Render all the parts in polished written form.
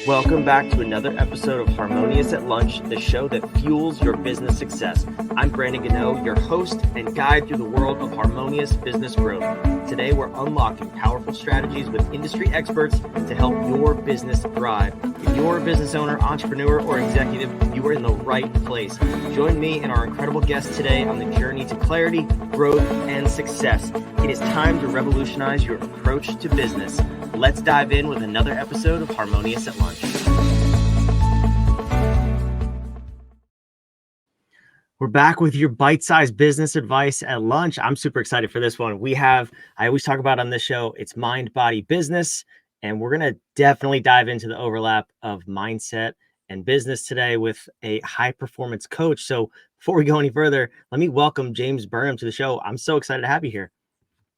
Welcome back to another episode of Harmonious at Lunch, the show that fuels your business success. I'm Brandon Gano, your host and guide through the world of harmonious business growth. Today, we're unlocking powerful strategies with industry experts to help your business thrive. If you're a business owner, entrepreneur, or executive, you are in the right place. Join me and our incredible guest today on the journey to clarity, growth, and success. It is time to revolutionize your approach to business. Let's dive in with another episode of Harmonious at Lunch. We're back with your bite-sized business advice at lunch. I'm super excited for this one. I always talk about on this show, it's mind, body, business. And we're going to definitely dive into the overlap of mindset and business today with a high-performance coach. So before we go any further, let me welcome James Burnham to the show. I'm so excited to have you here.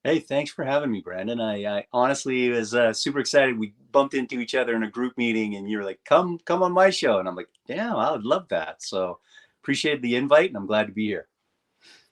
Hey, thanks for having me, Brandon. I honestly was super excited. We bumped into each other in a group meeting and you were like, come on my show. And I'm like, damn, I would love that. So appreciate the invite and I'm glad to be here.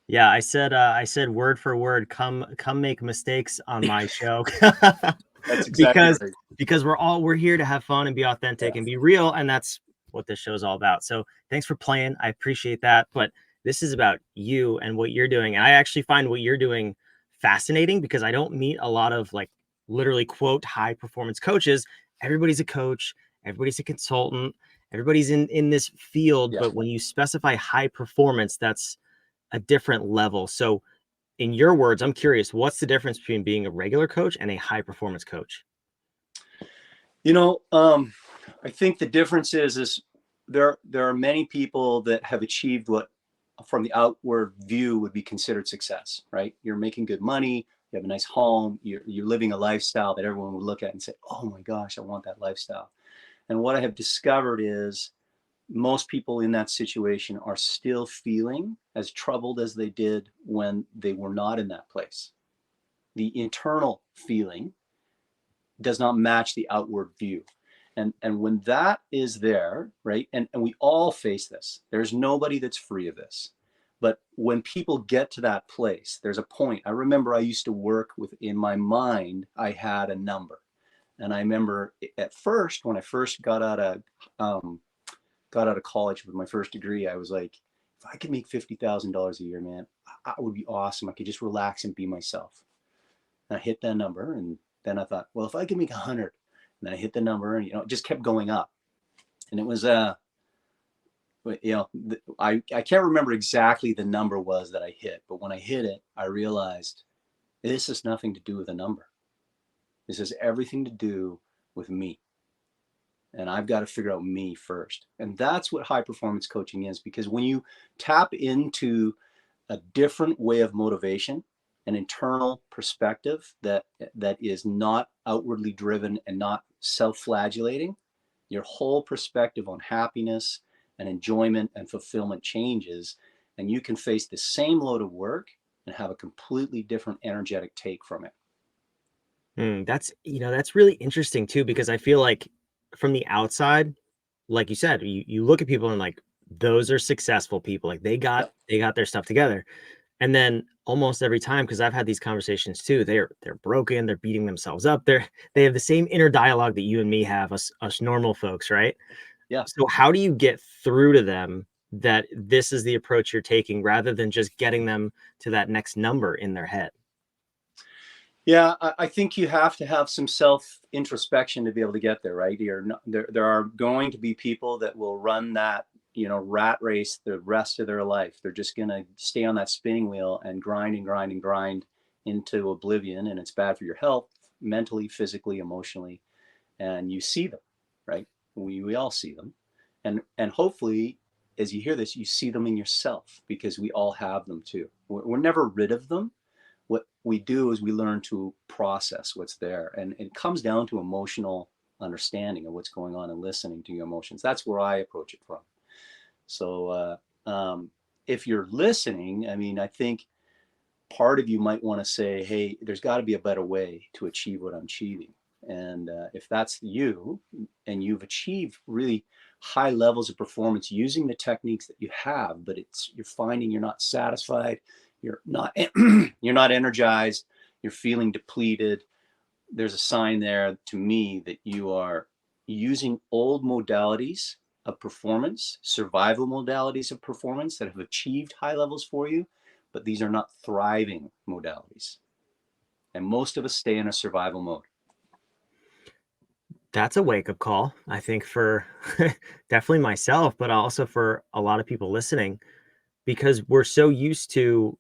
Yeah, I said word for word, come make mistakes on my show. That's exactly right. Because we're here to have fun and be authentic and be real. And that's what this show is all about. So thanks for playing. I appreciate that. But this is about you and what you're doing. And I actually find what you're doing fascinating because I don't meet a lot of like literally quote high performance coaches. Everybody's a coach, everybody's a consultant, everybody's in this field. Yeah. But when you specify high performance, that's a different level. So in your words, I'm curious, what's the difference between being a regular coach and a high performance coach? I think the difference is there are many people that have achieved what from the outward view would be considered success, right? You're making good money, you have a nice home, you're living a lifestyle that everyone would look at and say, oh my gosh, I want that lifestyle. And what I have discovered is most people in that situation are still feeling as troubled as they did when they were not in that place. The internal feeling does not match the outward view. And when that is there, right, and we all face this, there's nobody that's free of this. But when people get to that place, there's a point. I remember I used to work with, in my mind, I had a number. And I remember at first, when I first got out of college with my first degree, I was like, if I could make $50,000 a year, man, I would be awesome. I could just relax and be myself. And I hit that number. And then I thought, well, if I could make 100, and then I hit the number and, it just kept going up. And it was, I can't remember exactly the number was that I hit, but when I hit it, I realized this has nothing to do with a number. This has everything to do with me. And I've got to figure out me first. And that's what high performance coaching is, because when you tap into a different way of motivation, an internal perspective that is not outwardly driven and not self-flagellating, your whole perspective on happiness and enjoyment and fulfillment changes, and you can face the same load of work and have a completely different energetic take from it. That's really interesting too, because I feel like from the outside, like you said, you look at people and like, those are successful people. Like they got their stuff together. And then almost every time, because I've had these conversations too, they're broken, they're beating themselves up. They have the same inner dialogue that you and me have, us normal folks, right? Yeah. So how do you get through to them that this is the approach you're taking rather than just getting them to that next number in their head? Yeah, I think you have to have some self-introspection to be able to get there, right? There are going to be people that will run that rat race the rest of their life. They're just going to stay on that spinning wheel and grind and grind and grind into oblivion. And it's bad for your health, mentally, physically, emotionally. And you see them, right? We all see them. And hopefully, as you hear this, you see them in yourself, because we all have them too. We're never rid of them. What we do is we learn to process what's there. And it comes down to emotional understanding of what's going on and listening to your emotions. That's where I approach it from. So if you're listening, I think part of you might want to say, hey, there's got to be a better way to achieve what I'm achieving. And if that's you and you've achieved really high levels of performance using the techniques that you have, but you're finding you're not satisfied, you're not energized, you're feeling depleted, there's a sign there to me that you are using old modalities of performance, survival modalities of performance that have achieved high levels for you, but these are not thriving modalities. And most of us stay in a survival mode. That's a wake-up call, I think, for definitely myself, but also for a lot of people listening, because we're so used to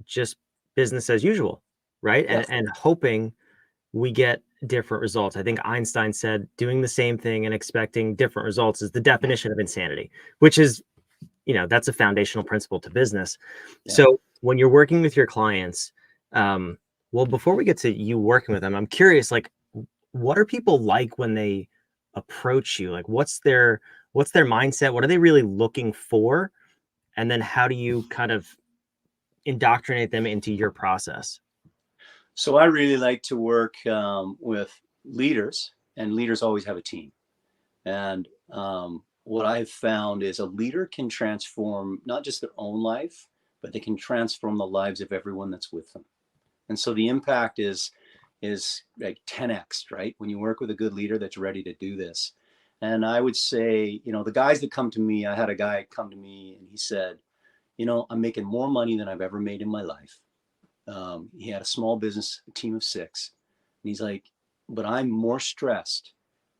just business as usual, right? Yeah. And hoping we get different results. I think Einstein said doing the same thing and expecting different results is the definition of insanity, which is, that's a foundational principle to business. Yeah. So when you're working with your clients, well, before we get to you working with them, I'm curious, like, what are people like when they approach you? Like, what's their mindset? What are they really looking for? And then how do you kind of indoctrinate them into your process? So I really like to work with leaders, and leaders always have a team. And what I've found is a leader can transform not just their own life, but they can transform the lives of everyone that's with them. And so the impact is like 10x, right? When you work with a good leader that's ready to do this. And I would say, the guys that come to me, I had a guy come to me and he said, I'm making more money than I've ever made in my life. He had a small business, a team of 6. And he's like, but I'm more stressed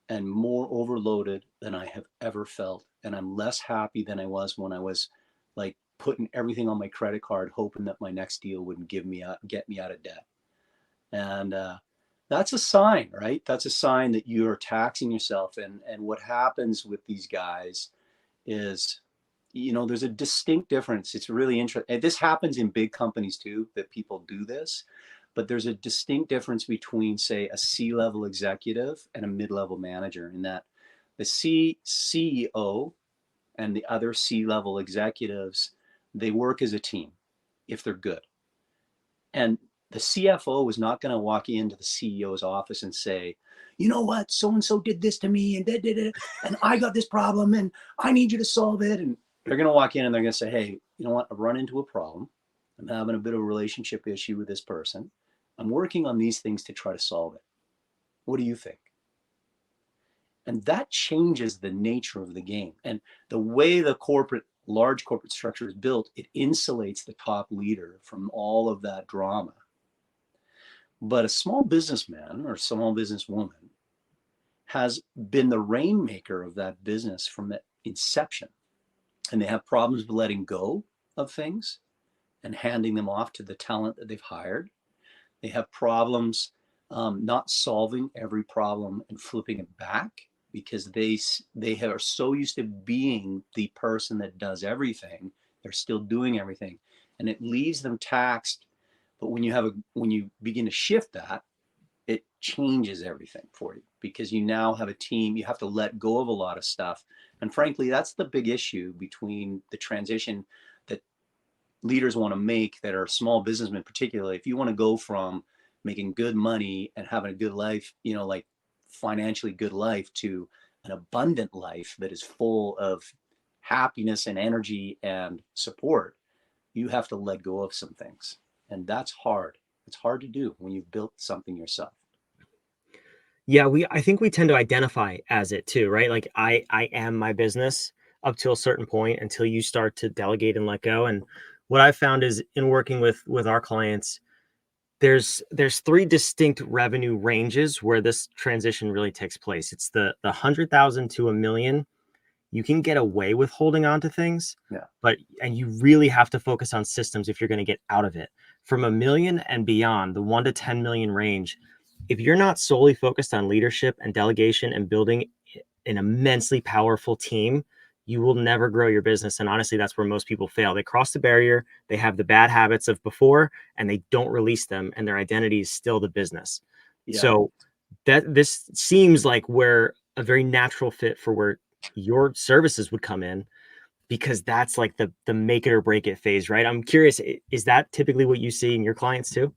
and more overloaded than I have ever felt. And I'm less happy than I was when I was like putting everything on my credit card, hoping that my next deal wouldn't get me out of debt. And that's a sign, right? That's a sign that you're taxing yourself. And what happens with these guys is, there's a distinct difference. It's really interesting. This happens in big companies too, that people do this, but there's a distinct difference between, say, a C-level executive and a mid-level manager, in that the CEO and the other C-level executives, they work as a team if they're good. And the CFO is not going to walk into the CEO's office and say, you know what, so and so did this to me, and I got this problem, and I need you to solve it. And they're going to walk in and they're going to say, hey, you know what, I've run into a problem. I'm having a bit of a relationship issue with this person. I'm working on these things to try to solve it. What do you think? And that changes the nature of the game. And the way the large corporate structure is built, it insulates the top leader from all of that drama. But a small businessman or small businesswoman has been the rainmaker of that business from the inception. And they have problems with letting go of things and handing them off to the talent that they've hired. They have problems not solving every problem and flipping it back, because they are so used to being the person that does everything. They're still doing everything, and it leaves them taxed. But when you begin to shift that, it changes everything for you, because you now have a team. You have to let go of a lot of stuff. And frankly, that's the big issue between the transition that leaders want to make, that are small businessmen particularly. If you want to go from making good money and having a good life, like financially good life, to an abundant life that is full of happiness and energy and support, you have to let go of some things. And that's hard. It's hard to do when you've built something yourself. Yeah, I think we tend to identify as it too, right? Like I am my business up to a certain point until you start to delegate and let go. And what I've found is, in working with our clients, there's 3 distinct revenue ranges where this transition really takes place. It's the 100,000 to 1 million. You can get away with holding on to things, Yeah. and you really have to focus on systems if you're going to get out of it. From 1 million and beyond, the 1 to 10 million range, if you're not solely focused on leadership and delegation and building an immensely powerful team, you will never grow your business. And honestly, that's where most people fail. They cross the barrier, they have the bad habits of before, and they don't release them, and their identity is still the business. Yeah. So this seems like where a very natural fit for where your services would come in, because that's like the make it or break it phase, right? I'm curious, is that typically what you see in your clients too?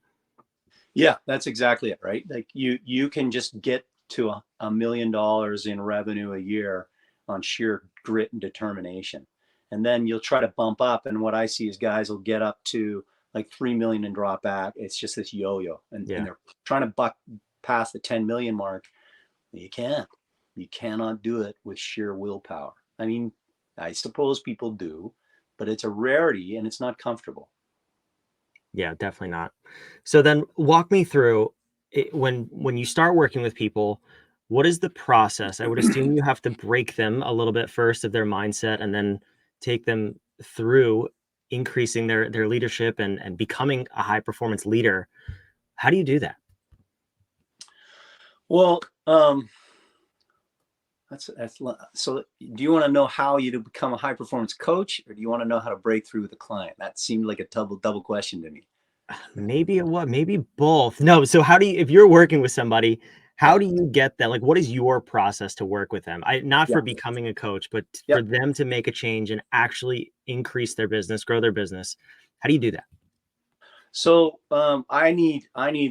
Yeah, that's exactly it, right? Like you can just get to $1 million in revenue a year on sheer grit and determination. And then you'll try to bump up. And what I see is guys will get up to like 3 million and drop back. It's just this yo-yo. And Yeah. they're trying to buck past the 10 million mark. You can't. You cannot do it with sheer willpower. I mean, I suppose people do, but it's a rarity and it's not comfortable. Yeah, definitely not. So then walk me through it, when you start working with people, what is the process? I would assume you have to break them a little bit first of their mindset and then take them through increasing their leadership and becoming a high performance leader. How do you do that? Well, that's so. Do you want to know how you to become a high performance coach, or do you want to know how to break through with a client? That seemed like a double question to me. Maybe it what? Maybe both. No, so how do you if you're working with somebody, how Yeah, do you get them? Like, what is your process to work with them? Not yeah, for becoming a coach, but yeah. for them to make a change and actually increase their business, grow their business. How do you do that? So I need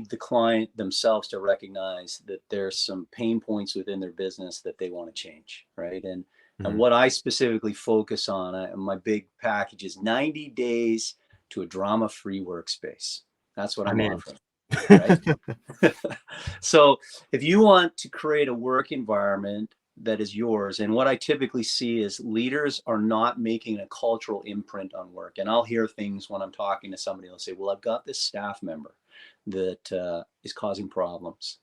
the client themselves to recognize that there's some pain points within their business that they want to change, right? And Mhm. what I specifically focus on, my big package is 90 days to a drama-free workspace. That's what I'm I'm in. offering, right? So if you want to create a work environment that is yours, and what I typically see is leaders are not making a cultural imprint on work. And I'll hear things when I'm talking to somebody. They'll say, well, I've got this staff member that is causing problems,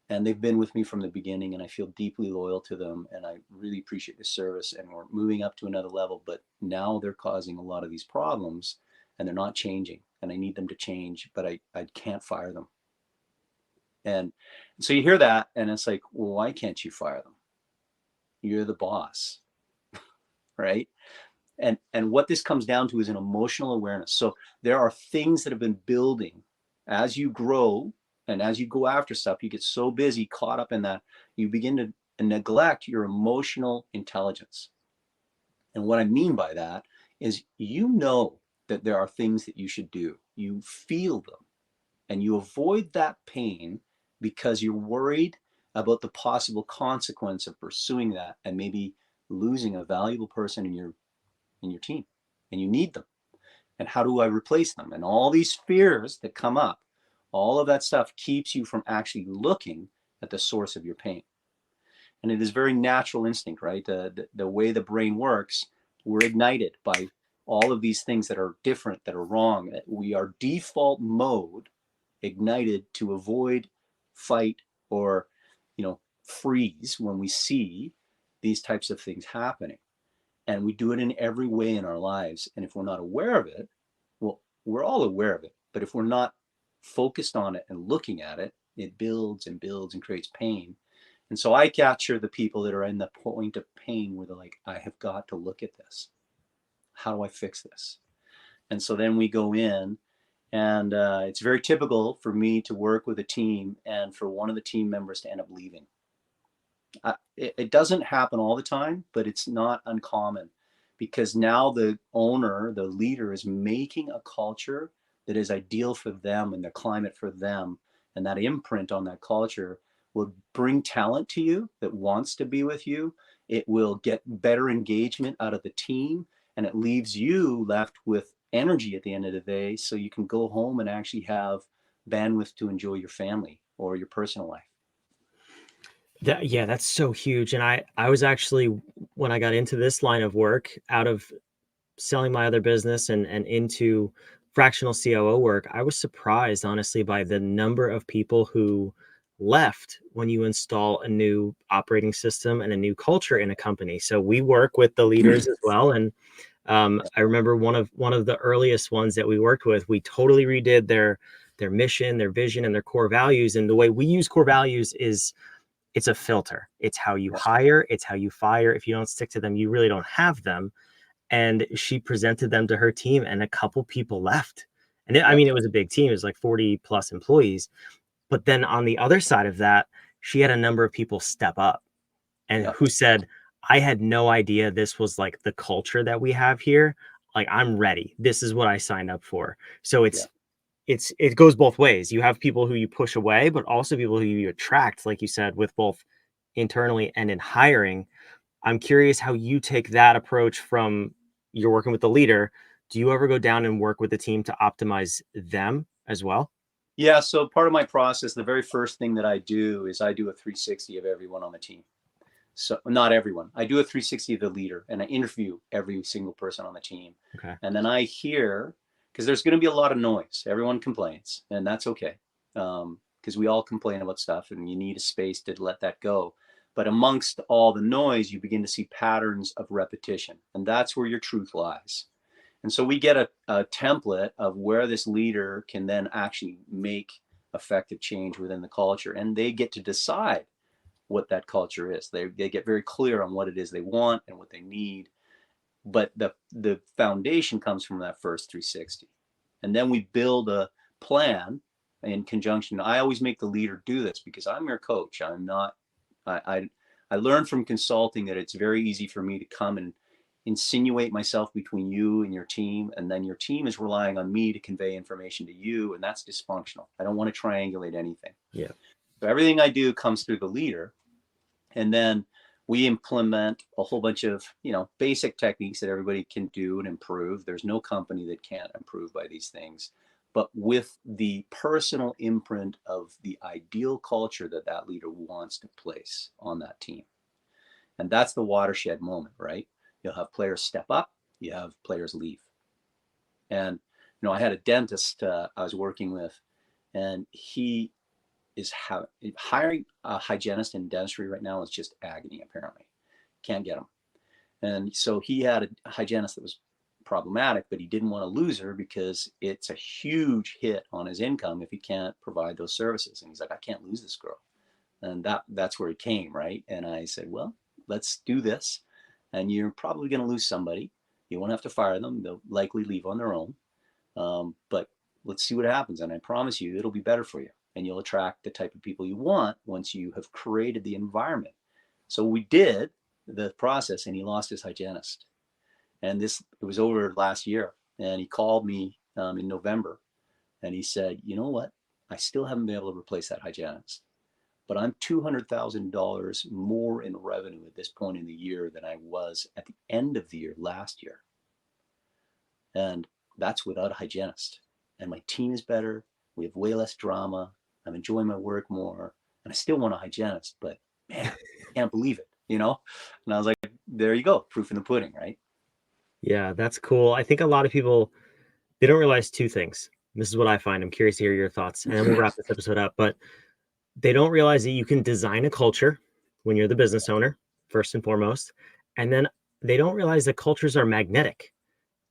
and they've been with me from the beginning, and I feel deeply loyal to them, and I really appreciate the service, and we're moving up to another level, but now they're causing a lot of these problems and they're not changing, and I need them to change, but I can't fire them. And so you hear that, and it's like, well, why can't you fire them? You're the boss, right? And what this comes down to is an emotional awareness. So there are things that have been building as you grow, and as you go after stuff, you get so busy, caught up in that, you begin to neglect your emotional intelligence. And what I mean by that is, you know that there are things that you should do. You feel them, and you avoid that pain because you're worried about the possible consequence of pursuing that and maybe losing a valuable person in your team, and you need them. And how do I replace them? And all these fears that come up, all of that stuff keeps you from actually looking at the source of your pain. And it is very natural instinct, right? The way the brain works, we're ignited by all of these things that are different, that are wrong. We are default mode ignited to avoid, fight, or freeze when we see these types of things happening. And we do it in every way in our lives. And if we're not aware of it, well, we're all aware of it, but if we're not focused on it and looking at it, it builds and builds and creates pain. And so I capture the people that are in the point of pain where they're like, I have got to look at this. How do I fix this? And so then we go in, and it's very typical for me to work with a team and for one of the team members to end up leaving. It doesn't happen all the time, but it's not uncommon, because now the owner, the leader, is making a culture that is ideal for them and the climate for them. And that imprint on that culture will bring talent to you that wants to be with you. It will get better engagement out of the team, and it leaves you left with energy at the end of the day, so you can go home and actually have bandwidth to enjoy your family or your personal life. Yeah, that's so huge. And I was actually when I got into this line of work out of selling my other business and into fractional COO work, I was surprised, honestly, by the number of people who left when you install a new operating system and a new culture in a company. So we work with the leaders as well. And I remember one of the earliest ones that we worked with, we totally redid their mission, their vision, and their core values. And the way we use core values is it's a filter. It's how you Yeah, hire, it's how you fire. If you don't stick to them, you really don't have them. And she presented them to her team, and a couple people left. And I yeah, mean, it was a big team. It was like 40 plus employees. But then on the other side of that, she had a number of people step up and yeah, who said, I had no idea this was like the culture that we have here. Like, I'm ready. This is what I signed up for. So yeah. it goes both ways. You have people who you push away, but also people who you attract, like you said, with both internally and in hiring. I'm curious how you take that approach from you're working with the leader. Do you ever go down and work with the team to optimize them as well? Yeah, so part of my process, the very first thing that I do is I do a 360 of everyone on the team. So not everyone. I do a 360 of the leader, and I interview every single person on the team. Okay. And then I hear, because there's going to be a lot of noise. Everyone complains, and that's okay. Because we all complain about stuff, and you need a space to let that go. But amongst all the noise, you begin to see patterns of repetition, and that's where your truth lies. And so we get a template of where this leader can then actually make effective change within the culture, and they get to decide what that culture is. They get very clear on what it is they want and what they need. But the foundation comes from that first 360. And then we build a plan in conjunction. I always make the leader do this because I'm your coach. I'm not, I learned from consulting that it's very easy for me to come and insinuate myself between you and your team. And then your team is relying on me to convey information to you. And that's dysfunctional. I don't want to triangulate anything. Yeah. So everything I do comes through the leader. And then we implement a whole bunch of, basic techniques that everybody can do and improve. There's no company that can't improve by these things, but with the personal imprint of the ideal culture that that leader wants to place on that team. And that's the watershed moment, right? You'll have players step up, you have players leave. And, I had a dentist I was working with, and he is hiring a hygienist in dentistry right now is just agony, apparently. Can't get him. And so he had a hygienist that was problematic, but he didn't want to lose her because it's a huge hit on his income if he can't provide those services. And he's like, I can't lose this girl. And that's where he came, right? And I said, well, let's do this. And you're probably going to lose somebody. You won't have to fire them. They'll likely leave on their own. But let's see what happens. And I promise you, it'll be better for you. And you'll attract the type of people you want once you have created the environment. So we did the process, and he lost his hygienist. And it was over last year. And he called me in November, and he said, you know what? I still haven't been able to replace that hygienist, but I'm $200,000 more in revenue at this point in the year than I was at the end of the year last year. And that's without a hygienist. And my team is better. We have way less drama. I'm enjoying my work more, and I still want a hygienist, but man, I can't believe it, And I was like, there you go, proof in the pudding, right? Yeah, that's cool. I think a lot of people, they don't realize two things. This is what I find. I'm curious to hear your thoughts, and then we'll wrap this episode up. But they don't realize that you can design a culture when you're the business owner, first and foremost. And then they don't realize that cultures are magnetic.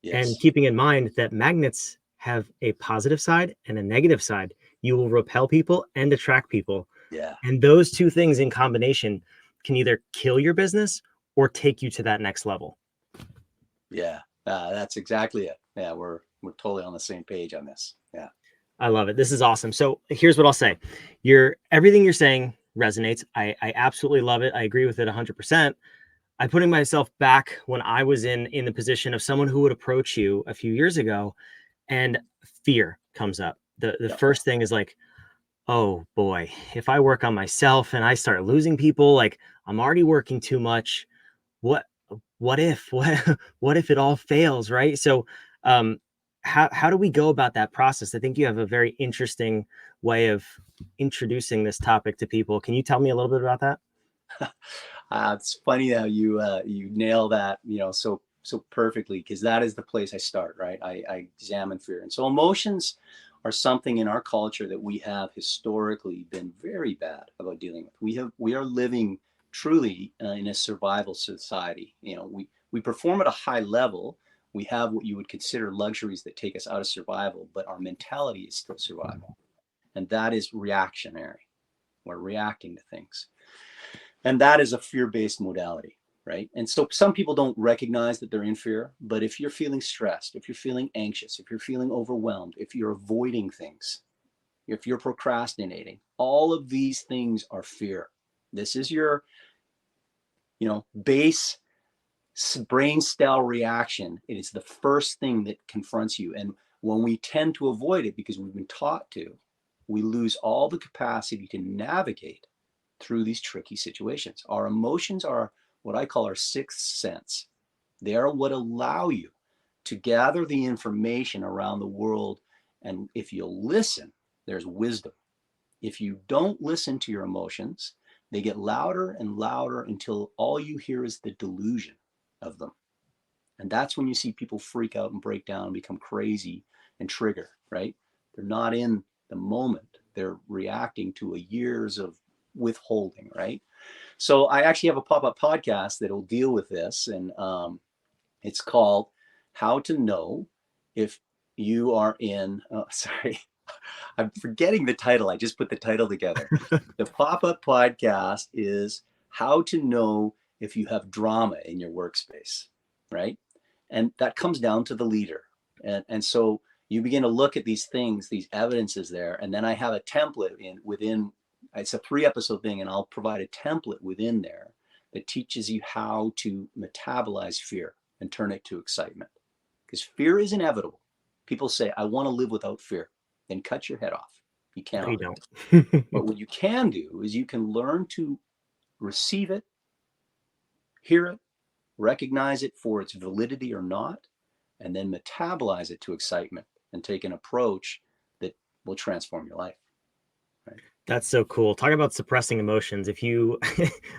Yes. And keeping in mind that magnets have a positive side and a negative side. You will repel people and attract people. Yeah. And those two things in combination can either kill your business or take you to that next level. Yeah, that's exactly it. Yeah, we're totally on the same page on this. Yeah. I love it. This is awesome. So here's what I'll say. Everything you're saying resonates. I absolutely love it. I agree with it 100%. I'm putting myself back when I was in the position of someone who would approach you a few years ago, and fear comes up. The first thing is like, oh boy, if I work on myself and I start losing people, like I'm already working too much. What if it all fails, right? So how do we go about that process? I think you have a very interesting way of introducing this topic to people. Can you tell me a little bit about that? It's funny how you nail that, so perfectly, because that is the place I start, right? I examine fear. And so emotions are something in our culture that we have historically been very bad about dealing with. We are living truly in a survival society. We perform at a high level. We have what you would consider luxuries that take us out of survival, but our mentality is still survival. And that is reactionary. We're reacting to things. And that is a fear-based modality, right? And so some people don't recognize that they're in fear, but if you're feeling stressed, if you're feeling anxious, if you're feeling overwhelmed, if you're avoiding things, if you're procrastinating, all of these things are fear. This is your, base brain cell reaction. It is the first thing that confronts you. And when we tend to avoid it because we've been taught to, we lose all the capacity to navigate through these tricky situations. Our emotions are what I call our sixth sense. They are what allow you to gather the information around the world. And if you'll listen, there's wisdom. If you don't listen to your emotions, They get louder and louder until all you hear is the delusion of them. And that's when you see people freak out and break down and become crazy and trigger, right? They're not in the moment. They're reacting to years of withholding, right? So I actually have a pop-up podcast that will deal with this. And it's called How to Know If You Are in, sorry, I'm forgetting the title. I just put the title together. The pop-up podcast is How to Know If You Have Drama in Your Workspace, right? And that comes down to the leader. And so you begin to look at these things, these evidences there, and then I have a template within, it's a 3-episode thing, and I'll provide a template within there that teaches you how to metabolize fear and turn it to excitement. Because fear is inevitable. People say, I want to live without fear. Then cut your head off. You cannot. No, you don't. But what you can do is you can learn to receive it, hear it, recognize it for its validity or not, and then metabolize it to excitement and take an approach that will transform your life. Right? That's so cool. Talk about suppressing emotions. If you,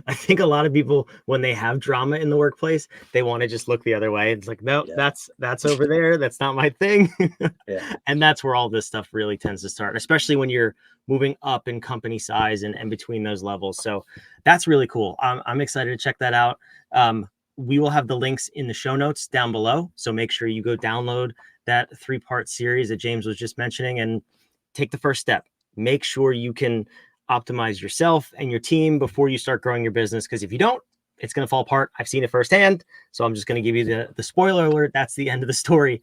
I think a lot of people, when they have drama in the workplace, they want to just look the other way. It's like, no, Yeah. that's over there. That's not my thing. Yeah. And that's where all this stuff really tends to start, especially when you're moving up in company size and between those levels. So that's really cool. I'm excited to check that out. We will have the links in the show notes down below. So make sure you go download that 3-part series that James was just mentioning and take the first step. Make sure you can optimize yourself and your team before you start growing your business. Because if you don't, it's going to fall apart. I've seen it firsthand. So I'm just going to give you the spoiler alert. That's the end of the story.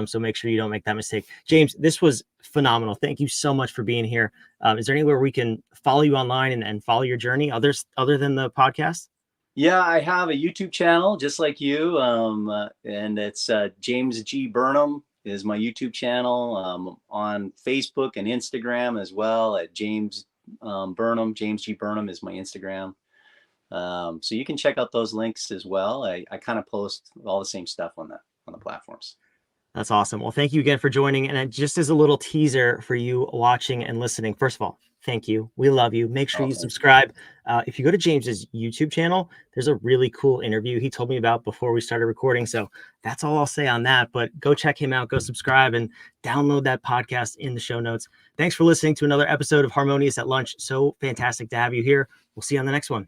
So make sure you don't make that mistake. James, this was phenomenal. Thank you so much for being here. Is there anywhere we can follow you online and follow your journey other than the podcast? Yeah, I have a YouTube channel just like you. And it's James G. Burnham is my YouTube channel. On Facebook and Instagram as well at James Burnham. James G. Burnham is my Instagram. So you can check out those links as well. I kind of post all the same stuff on the platforms. That's awesome. Well, thank you again for joining. And just as a little teaser for you watching and listening, first of all, thank you. We love you. Make sure you subscribe. If you go to James's YouTube channel, there's a really cool interview he told me about before we started recording. So that's all I'll say on that. But go check him out, go subscribe, and download that podcast in the show notes. Thanks for listening to another episode of Harmonious at Lunch. So fantastic to have you here. We'll see you on the next one.